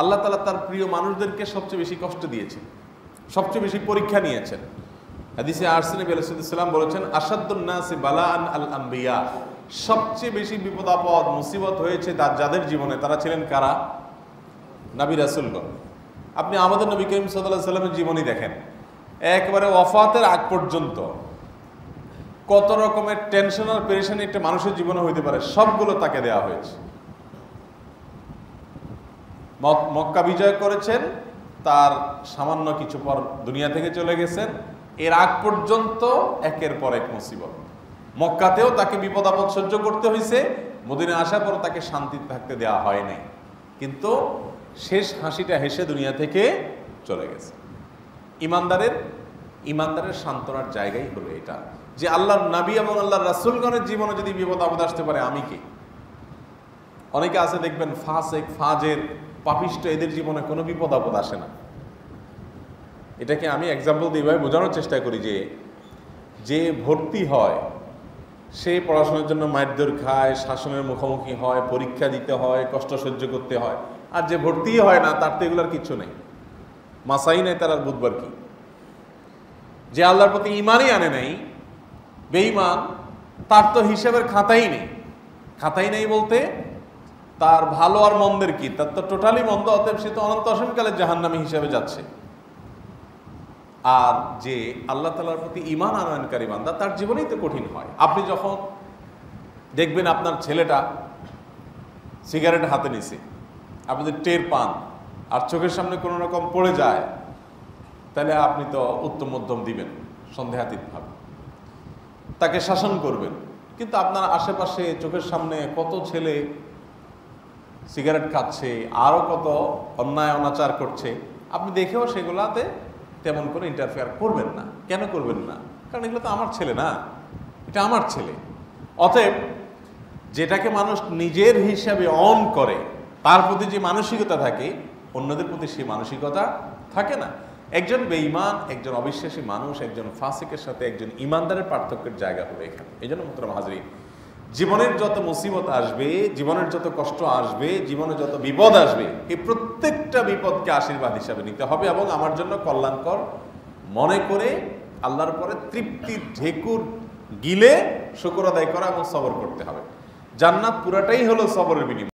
আল্লাহ তাআলা তার প্রিয় মানুষদেরকে সবচেয়ে বেশি কষ্ট দিয়েছেন, সবচেয়ে বেশি পরীক্ষা নিয়েছেন। হাদিসে আসছে নবী আলাইহিস সালাম বলেছেন, আশাদ্দুন নাসি বালাআন আল আম্বিয়া, সবচেয়ে বেশি বিপদ আপদ মুসিবত হয়েছে যাদের জীবনে, তারা ছিলেন কারা? নবী রাসূলগণ। আপনি আমাদের নবী করিম সাল্লাল্লাহু আলাইহি সাল্লামের জীবনী দেখেন, একবারে ওয়াফাতের আগ পর্যন্ত কত রকমের টেনশন আর পেরেশানি একটা মানুষের জীবনে হইতে পারে, সবগুলো তাকে দেওয়া হয়েছে। মক্কা বিজয় করেছেন, তার সামান্য কিছু পর দুনিয়া থেকে চলে গেছেন। এর আগ পর্যন্ত একের পর এক মুসিবত। মক্কাতেও তাকে বিপদ আপদ সহ্য করতে হয়েছে, মদিনায় আসার পর তাকে শান্তিতে থাকতে দেওয়া হয় নাই, কিন্তু শেষ হাসিটা হেসে দুনিয়া থেকে চলে গেছে। ইমানদারের সান্ত্বনার জায়গাই হলো এটা, যে আল্লাহর নবী এবং আল্লাহর রাসূলগণের জীবনে যদি বিপদ আপদ আসতে পারে, আমি কি? অনেকে আছে দেখবেন ফাসেক, ফাজের, পাপিষ্ট, এদের জীবনে কোনো বিপদ আপদ আসে না। এটাকে আমি এক্সাম্পল দিয়ে ভাই বোঝানোর চেষ্টা করি যে ভর্তি হয় সে পড়াশোনার জন্য মারধর খায়, শাসনের মুখোমুখি হয়, পরীক্ষা দিতে হয়, কষ্ট সহ্য করতে হয়। আর যে ভর্তি হয় না, তার তো এগুলোর কিচ্ছু নেই, মাসাই নেই, তার আর বুধবার কি। যে আল্লাহর প্রতি ইমানই আনে নাই, বেঈমান, তার তো হিসাবের খাতাই নেই। খাতাই নেই বলতে তার ভালো আর মন্দের কি, তার তো টোটালি মন্দ, অতএব সে তো অনন্ত অসীমকালে জাহান্নামী হিসাবে যাচ্ছে। আর যে আল্লাহ তাআলার প্রতি ঈমান আনয়নকারী বান্দা, তার জীবনেই তো কঠিন হয়। আপনি যখন দেখবেন আপনার ছেলেটা সিগারেট হাতে নিছে, আপনি যদি টের পান আর চোখের সামনে কোনো রকম পড়ে যায়, তাহলে আপনি তো উত্তম মধ্যম দিবেন সন্দেহাতীতভাবে, তাকে শাসন করবেন। কিন্তু আপনার আশেপাশে চোখের সামনে কত ছেলে সিগারেট খাচ্ছে, আরও কত অন্যায় অনাচার করছে, আপনি দেখেও সেগুলাতে তেমন করে ইন্টারফেয়ার করবেন না। কেন করবেন না? কারণ এগুলো তো আমার ছেলে না, এটা আমার ছেলে। অতএব যেটাকে মানুষ নিজের হিসাবে অন করে, তার প্রতি যে মানসিকতা থাকে, অন্যদের প্রতি সেই মানসিকতা থাকে না। একজন বেঈমান, একজন অবিশ্বাসী মানুষ, একজন ফাসিকের সাথে একজন ইমানদারের পার্থক্যের জায়গা হলো এখানে। এই জন্য মোহতারাম হাজরিন, জীবনের যত মুসিবত আসবে, জীবনের যত কষ্ট আসবে, জীবনে যত বিপদ আসবে, এই প্রত্যেকটা বিপদকে আশীর্বাদ হিসাবে নিতে হবে এবং আমার জন্য কল্যাণকর মনে করে আল্লাহর পরে তৃপ্তির ঢেকুর গিলে শুকর আদায় করা এবং সবর করতে হবে। জান্নাত পুরাটাই হলো সবরের বিনিময়।